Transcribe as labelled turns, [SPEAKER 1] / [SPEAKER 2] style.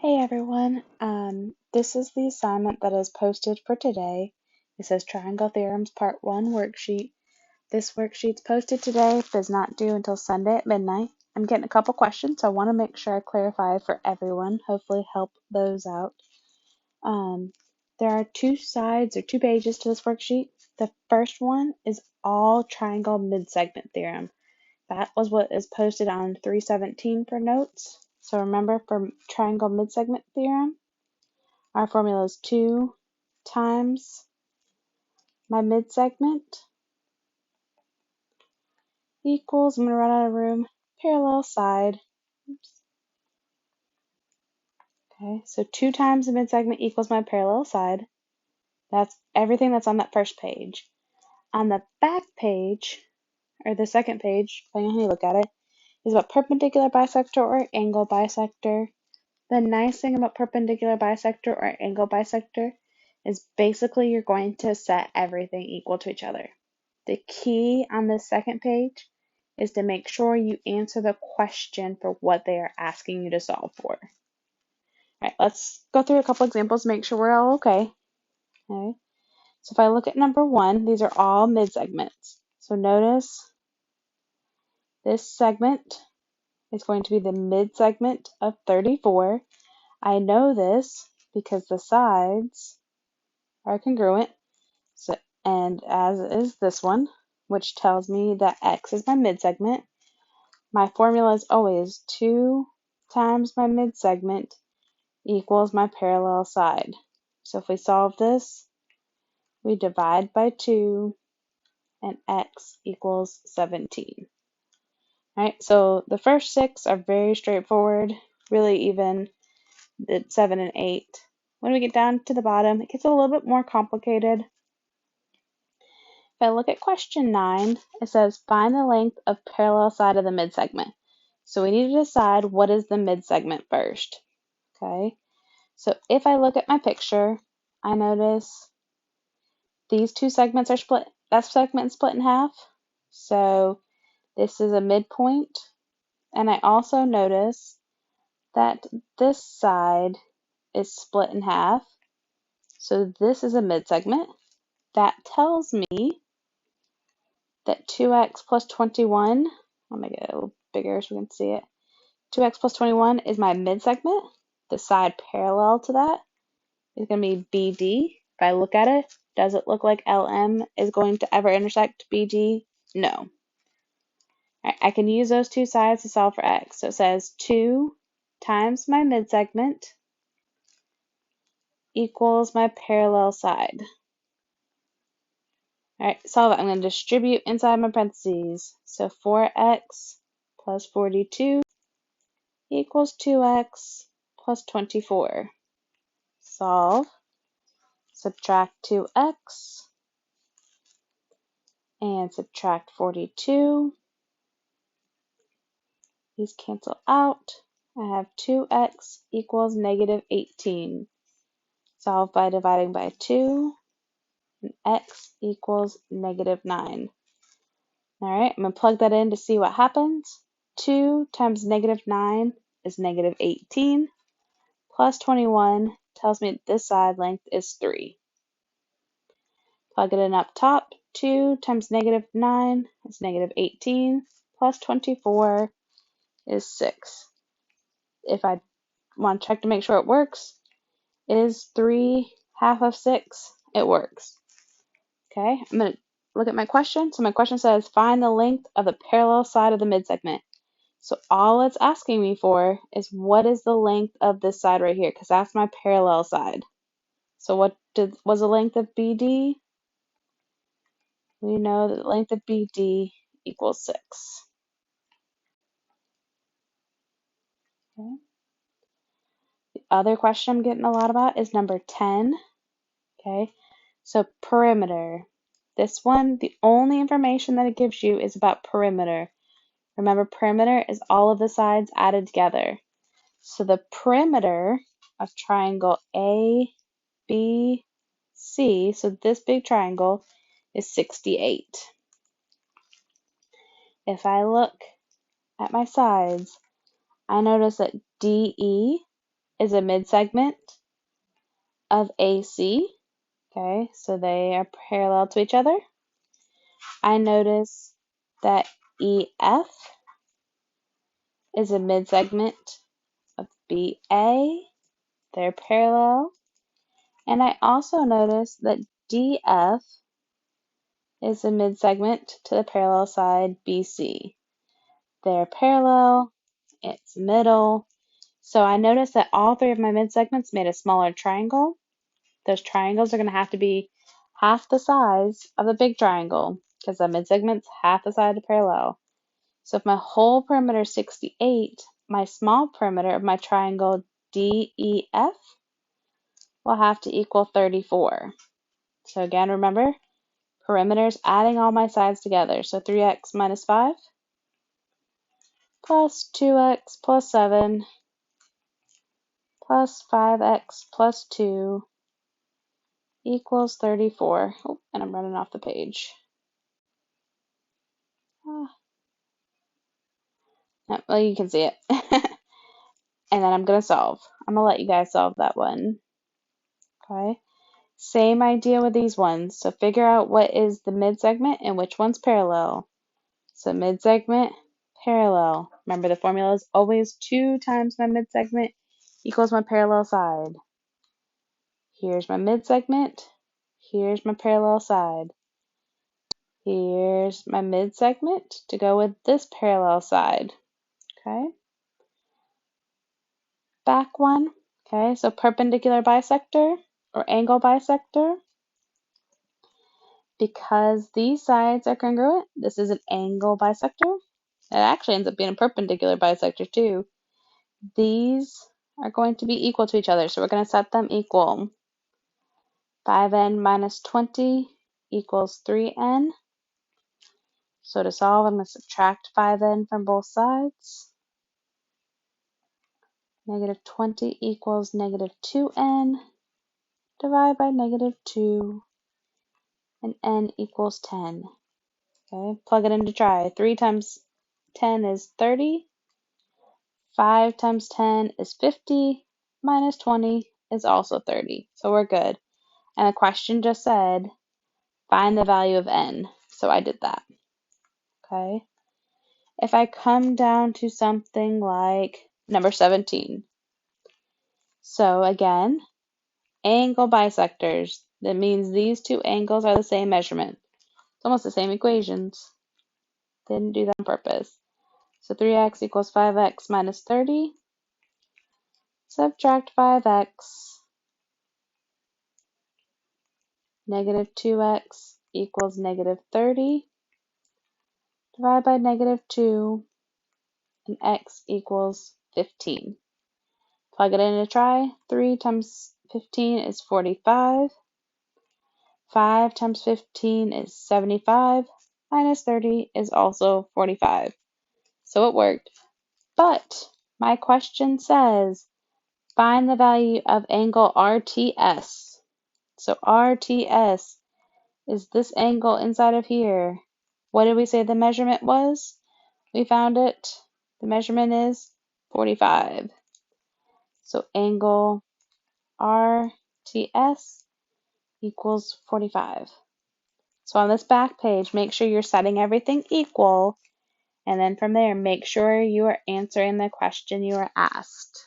[SPEAKER 1] Hey everyone, this is the assignment that is posted for today. It says Triangle Theorems Part 1 worksheet. This worksheet's posted today, but is not due until Sunday at midnight. I'm getting a couple questions, so I want to make sure I clarify for everyone, hopefully help those out. There are two sides or two pages to this worksheet. The first one is all triangle midsegment theorem. That was what is posted on 317 for notes. So remember, for triangle midsegment theorem, our formula is 2 times my midsegment equals, I'm going to run out of room, parallel side. Oops. Okay, so 2 times the midsegment equals my parallel side. That's everything that's on that first page. On the back page, or the second page, depending on how you look at it, is about perpendicular bisector or angle bisector. The nice thing about perpendicular bisector or angle bisector is basically you're going to set everything equal to each other. The key on this second page is to make sure you answer the question for what they are asking you to solve for. All right, let's go through a couple examples to make sure we're all okay. Okay. So if I look at number 1, these are all midsegments. So notice this segment is going to be the midsegment of 34. I know this because the sides are congruent, so, and as is this one, which tells me that x is my midsegment. My formula is always 2 times my midsegment equals my parallel side. So if we solve this, we divide by 2 and x equals 17. All right, so the first 6 are very straightforward, really even the 7 and 8. When we get down to the bottom, it gets a little bit more complicated. If I look at question 9, it says find the length of parallel side of the midsegment. So we need to decide what is the midsegment first. Okay, so if I look at my picture, I notice these two segments are split. That segment is split in half. So this is a midpoint. And I also notice that this side is split in half. So this is a midsegment. That tells me that 2x plus 21, I'll make it a little bigger so we can see it. 2x plus 21 is my midsegment. The side parallel to that is going to be BD. If I look at it, does it look like LM is going to ever intersect BD? No. I can use those two sides to solve for x. So it says 2 times my midsegment equals my parallel side. All right, solve it. I'm going to distribute inside my parentheses. So 4x plus 42 equals 2x plus 24. Solve. Subtract 2x and subtract 42. These cancel out. I have 2x equals negative 18. Solve by dividing by 2. And x equals negative 9. All right, I'm going to plug that in to see what happens. 2 times negative 9 is negative 18. Plus 21 tells me this side length is 3. Plug it in up top. 2 times negative 9 is negative 18. Plus 24 is 6. If I want to check to make sure it works, is 3 half of 6? It works. Okay, I'm going to look at my question. So my question says, find the length of the parallel side of the midsegment. So all it's asking me for is what is the length of this side right here, because that's my parallel side. So what was the length of BD? We know that the length of BD equals 6. Okay. The other question I'm getting a lot about is number 10. Okay, so perimeter. This one, the only information that it gives you is about perimeter. Remember, perimeter is all of the sides added together. So the perimeter of triangle ABC, so this big triangle, is 68. If I look at my sides, I notice that DE is a midsegment of AC. Okay, so they are parallel to each other. I notice that EF is a midsegment of BA. They're parallel. And I also notice that DF is a midsegment to the parallel side BC. They're parallel. It's middle. So I noticed that all three of my midsegments made a smaller triangle. Those triangles are going to have to be half the size of the big triangle because the midsegment's half the size of the parallel. So if my whole perimeter is 68, my small perimeter of my triangle DEF will have to equal 34. So again, remember, perimeters adding all my sides together. So 3x minus 5 plus 2x plus 7 plus 5x plus 2 equals 34. Oh, and I'm running off the page. Well, you can see it. And then I'm going to solve. I'm going to let you guys solve that one. Okay. Same idea with these ones. So figure out what is the midsegment and which one's parallel. So midsegment, parallel. Remember the formula is always 2 times my midsegment equals my parallel side. Here's my midsegment. Here's my parallel side. Here's my midsegment to go with this parallel side. Okay. Back one. Okay, so perpendicular bisector or angle bisector. Because these sides are congruent, this is an angle bisector. It actually ends up being a perpendicular bisector too. These are going to be equal to each other, so we're going to set them equal. 5n minus 20 equals 3n. So to solve, I'm going to subtract 5n from both sides. Negative 20 equals negative 2n. Divide by negative 2. And n equals 10. Okay, plug it in to try. 3 times 10 is 30. 5 times 10 is 50. Minus 20 is also 30. So we're good. And the question just said, find the value of n. So I did that. Okay. If I come down to something like number 17. So again, angle bisectors. That means these two angles are the same measurement. It's almost the same equations. Didn't do that on purpose. So 3x equals 5x minus 30. Subtract 5x. Negative 2x equals negative 30. Divide by negative 2. And x equals 15. Plug it in to try. 3 times 15 is 45. 5 times 15 is 75. Minus 30 is also 45. So it worked. But my question says, find the value of angle RTS. So RTS is this angle inside of here. What did we say the measurement was? We found it. The measurement is 45. So angle RTS equals 45. So on this back page, make sure you're setting everything equal. And then from there, make sure you are answering the question you are asked.